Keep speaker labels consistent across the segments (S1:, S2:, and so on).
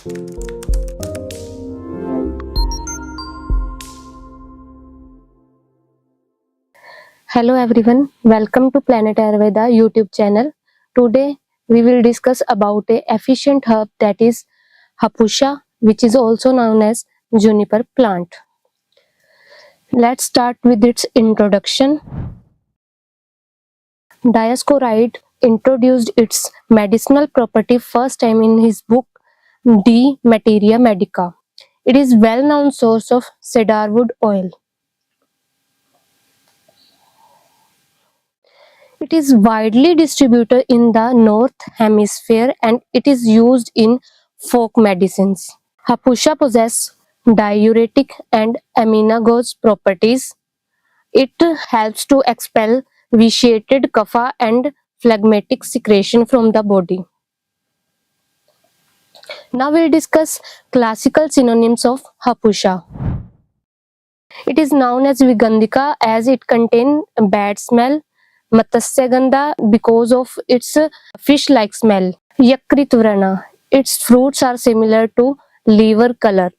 S1: Hello everyone, welcome to Planet Ayurveda YouTube channel. Today we will discuss about a efficient herb that is Hapusha, which is also known as juniper plant. Let's start with its introduction. Dioscoride introduced its medicinal property first time in his book De Materia Medica. It is well-known source of cedarwood oil. It is widely distributed in the North Hemisphere and it is used in folk medicines. Hapusha possesses diuretic and emmenagogue properties. It helps to expel vitiated kapha and phlegmatic secretion from the body. Now we'll discuss classical synonyms of Hapusha. It is known as Vigandhika as it contains bad smell. Matsasyagandha because of its fish-like smell. Yakritvrana, its fruits are similar to liver color.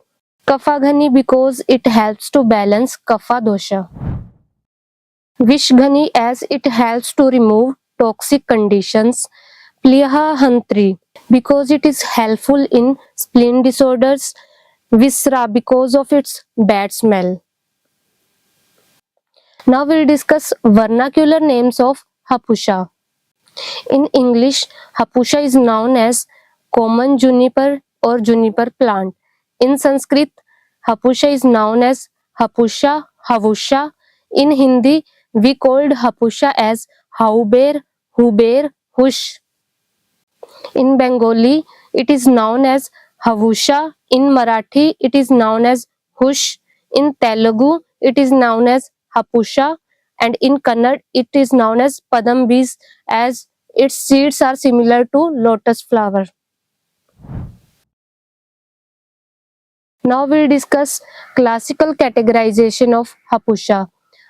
S1: Kafaghani because it helps to balance kapha dosha. Vishghani as it helps to remove toxic conditions. Pliha Hantri because it is helpful in spleen disorders. Visra because of its bad smell. Now we'll discuss vernacular names of Hapusha. In English, Hapusha is known as common juniper or juniper plant. In Sanskrit, Hapusha is known as Hapusha, Havusha. In Hindi, we called Hapusha as Hauber, Huber, Hush. In Bengali, it is known as Havusha. In Marathi, it is known as Hush. In Telugu, it is known as Hapusha. And in Kannada, it is known as Padambis as its seeds are similar to lotus flower. Now we'll discuss classical categorization of Hapusha.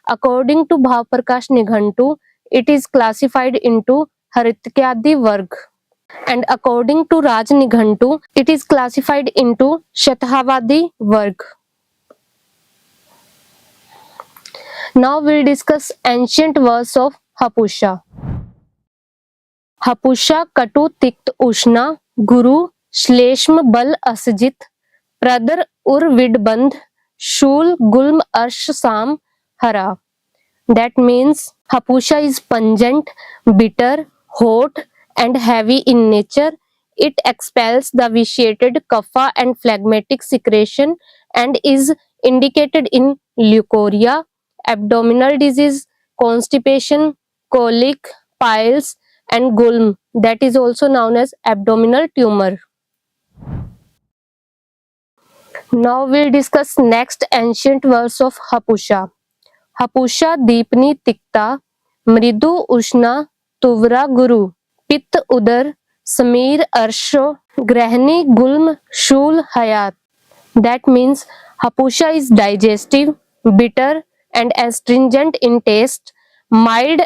S1: According to Bhav Prakash Nighantu, it is classified into Harityadi Varg. And according to Raj Nighantu, it is classified into Shathavadi Varg. Now we'll discuss ancient verse of Hapusha. Hapusha Katu Tikt Ushna Guru Shleshma Bal Asjit Pradar Ur Vidbandh Shul Gulm Arsh Sam Hara. That means Hapusha is pungent, bitter, hot and heavy in nature. It expels the vitiated kapha and phlegmatic secretion and is indicated in leukorrhea, abdominal disease, constipation, colic, piles and gulm, that is also known as abdominal tumor. Now we'll discuss next ancient verse of Hapusha. Hapusha Deepni Tikta Mridu Ushna Tuvra Guru Pit Udar Samir Arsho Grahni Gulm Shul Hayat. That means Hapusha is digestive, bitter and astringent in taste, mild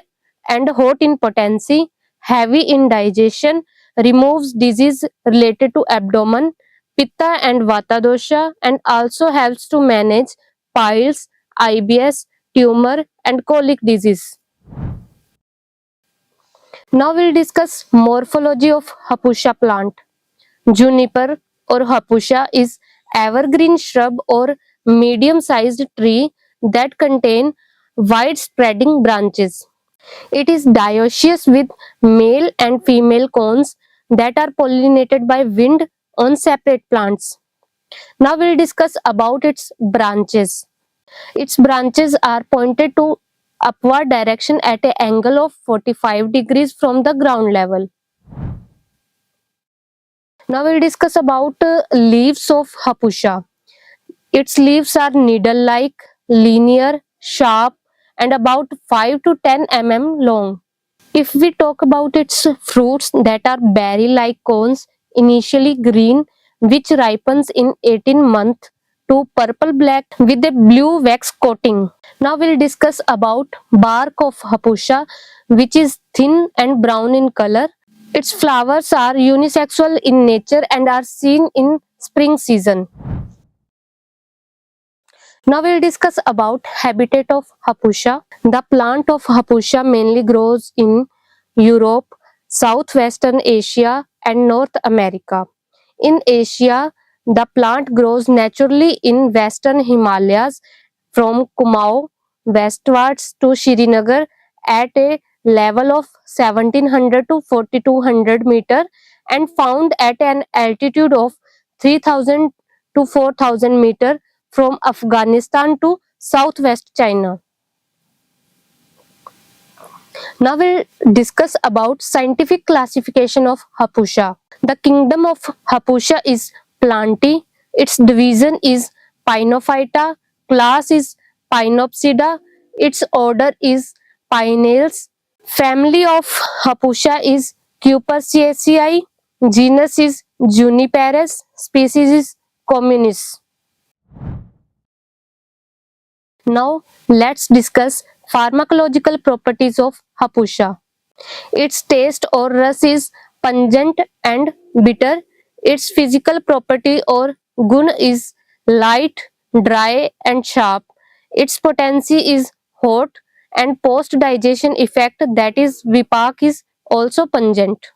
S1: and hot in potency, heavy in digestion, removes disease related to abdomen, pitta and vata dosha, and also helps to manage piles, IBS, tumor and colic disease. Now we'll discuss morphology of Hapusha plant. Juniper or Hapusha is evergreen shrub or medium-sized tree that contain wide spreading branches. It is dioecious with male and female cones that are pollinated by wind on separate plants. Now we'll discuss about its branches. Its branches are pointed to upward direction at an angle of 45 degrees from the ground level. Now we'll discuss about leaves of Hapusha. Its leaves are needle-like, linear, sharp and about 5 to 10 mm long. If we talk about its fruits that are berry-like cones, initially green, which ripens in 18 months to purple-black with a blue wax coating. Now we'll discuss about bark of Hapusha, which is thin and brown in color. Its flowers are unisexual in nature and are seen in spring season. Now we'll discuss about habitat of Hapusa. The plant of Hapusa mainly grows in Europe, Southwestern Asia and North America. In Asia, the plant grows naturally in western Himalayas from Kumaon westwards to Srinagar at a level of 1700 to 4200 meter and found at an altitude of 3000 to 4000 meter from Afghanistan to southwest China. Now we'll discuss about scientific classification of Hapusa. The kingdom of Hapusa is Plantae. Its division is Pinophyta. Class is Pinopsida. Its order is Pineales. Family of Hapusa is Cuperciaceae. Genus is Juniperus. Species is Communis. Now let's discuss pharmacological properties of Hapusa. Its taste or rus is pungent and bitter. Its physical property or gun is light, dry and sharp. Its potency is hot and post digestion effect, that is vipak, is also pungent.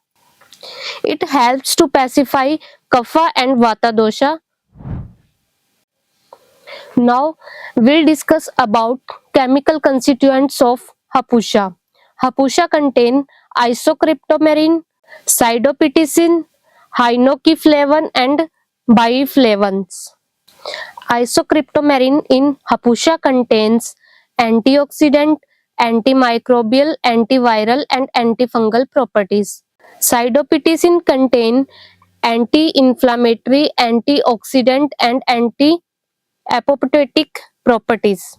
S1: It helps to pacify kapha and vata dosha. Now we'll discuss about chemical constituents of Hapusa. Hapusa contain isocryptomarin, cydopiticin, hinokeflavin and biflavins. Isocryptomarin in Hapusa contains antioxidant, antimicrobial, antiviral and antifungal properties. Cydopiticin contain anti-inflammatory, antioxidant and anti-apoptotic properties.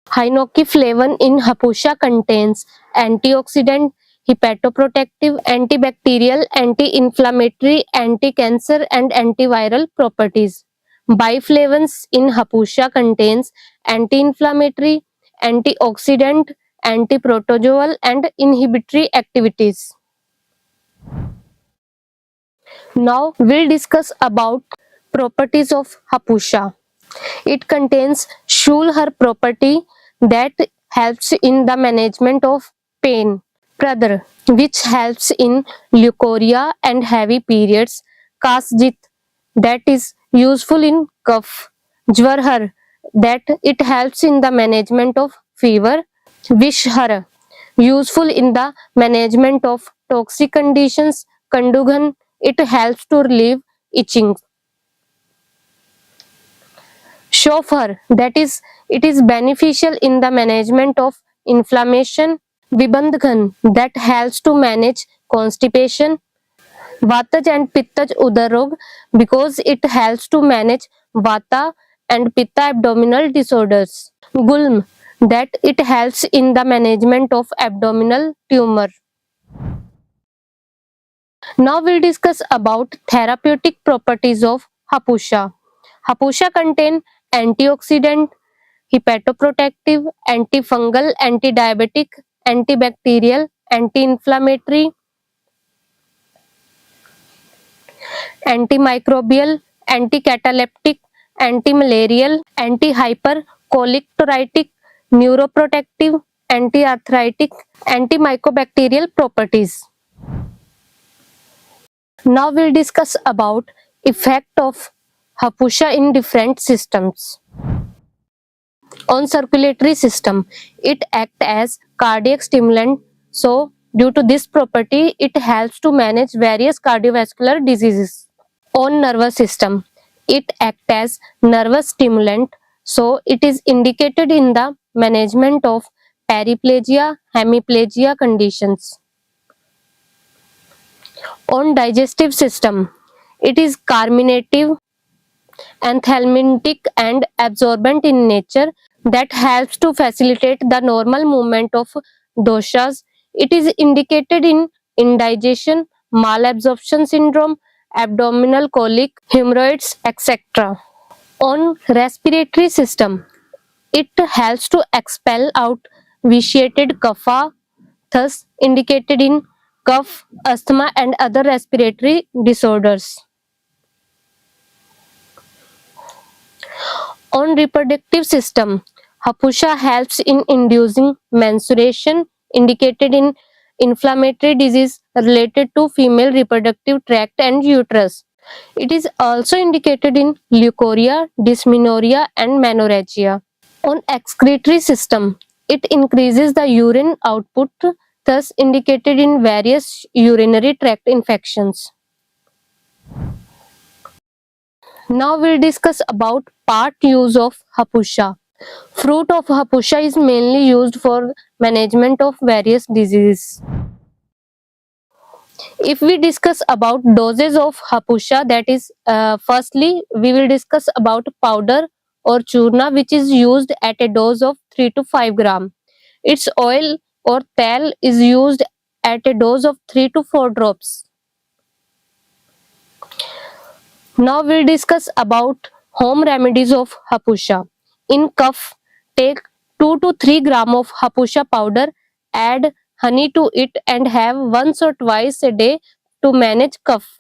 S1: Hinokeflavin in Hapusa contains antioxidant, hepatoprotective, antibacterial, anti-inflammatory, anti-cancer and antiviral properties. Biflavins in Hapusa contains anti-inflammatory, antioxidant, antiprotozoal and inhibitory activities. Now we'll discuss about properties of Hapusa. It contains Schulher property that helps in the management of pain. Pradar, which helps in leukorrhea and heavy periods. Kasjit, that is useful in cough. Jwarhar, that it helps in the management of fever. Vishhar, useful in the management of toxic conditions. Kandughan, it helps to relieve itching. Shofar, that is, it is beneficial in the management of inflammation. Vibandhan, that helps to manage constipation. Vataj and Pittaj Udarog, because it helps to manage Vata and Pitta abdominal disorders. Gulm, that it helps in the management of abdominal tumor. Now we'll discuss about therapeutic properties of Hapusa. Hapusa contain antioxidant, hepatoprotective, antifungal, antidiabetic, antibacterial, anti-inflammatory, antimicrobial, anticataleptic, antimalarial, antihypercholectolytic, neuroprotective, antiarthritic, antimycobacterial properties. Now we'll discuss about effect of Hapusa in different systems. On circulatory system, it acts as cardiac stimulant, so due to this property it helps to manage various cardiovascular diseases. On nervous system, it acts as nervous stimulant, so it is indicated in the management of paraplegia, hemiplegia conditions. On digestive system, it is carminative, anthelmintic and absorbent in nature that helps to facilitate the normal movement of doshas. It is indicated in indigestion, malabsorption syndrome, abdominal colic, hemorrhoids, etc. On respiratory system, it helps to expel out vitiated kapha, thus indicated in cough, asthma and other respiratory disorders. On reproductive system, Hapusha helps in inducing menstruation indicated in inflammatory disease related to female reproductive tract and uterus. It is also indicated in leukorrhea, dysmenorrhea and menorrhagia. On excretory system, it increases the urine output, thus indicated in various urinary tract infections. Now we'll discuss about part use of Hapusha. Fruit of Hapusha is mainly used for management of various diseases. If we discuss about doses of Hapusha, that is, firstly we will discuss about powder or churna, which is used at a dose of 3 to 5 gram. Its oil or tel is used at a dose of 3 to 4 drops. Now we'll discuss about home remedies of Hapusha. In cough, take 2 to 3 gram of Hapusha powder, add honey to it and have once or twice a day to manage cough.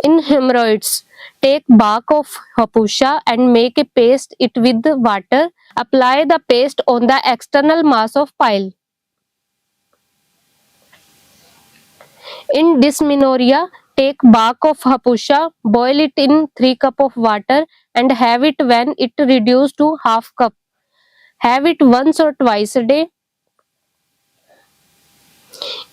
S1: In hemorrhoids, take bark of Hapusha and make a paste it with water. Apply the paste on the external mass of pile. In dysmenorrhea, take bark of Hapusha, boil it in 3 cup of water and have it when it reduced to half cup. Have it once or twice a day.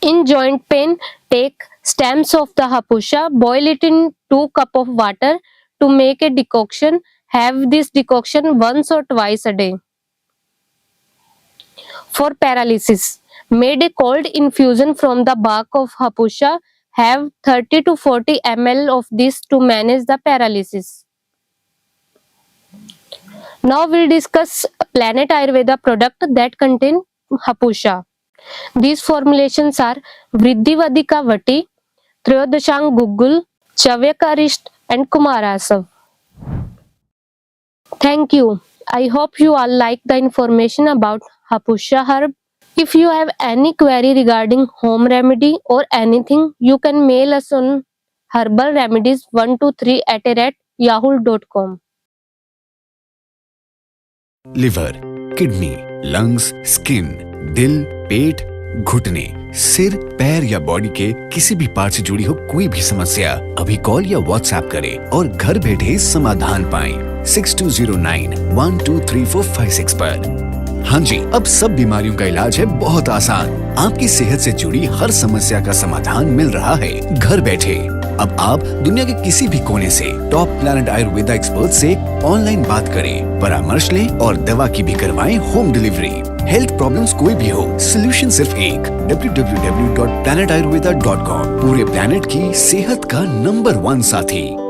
S1: In joint pain, take stems of the Hapusha, boil it in 2 cup of water to make a decoction. Have this decoction once or twice a day. For paralysis, made a cold infusion from the bark of Hapusha. Have 30 to 40 ml of this to manage the paralysis. Now we'll discuss Planet Ayurveda product that contain Hapusha. These formulations are Vriddhivadika Vati, Trayodashang Gugul, Chavyakarist and Kumarasav. Thank you. I hope you all like the information about Hapusha herb. If you have any query regarding home remedy or anything, you can mail us on herbalremedies123@yahoo.com.
S2: Liver, kidney, lungs, skin, दिल, पेट, घुटने, सिर, पैर या body के किसी भी part से जुड़ी हो कोई भी समस्या अभी कॉल या व्हाट्सएप करें और घर बैठे समाधान पाएं 6209123456 पर। हाँ जी, अब सब बीमारियों का इलाज है बहुत आसान। आपकी सेहत से जुड़ी हर समस्या का समाधान मिल रहा है घर बैठे। अब आप दुनिया के किसी भी कोने से टॉप प्लैनेट आयुर्वेदा एक्सपर्ट से ऑनलाइन बात करें, परामर्श लें और दवा की भी करवाएं होम डिलीवरी। हेल्थ प्रॉब्लम्स कोई भी हो, सोल्यूशन सिर्फ एक, www.planetayurveda.com। पूरे प्लैनेट की सेहत का नंबर 1 साथी।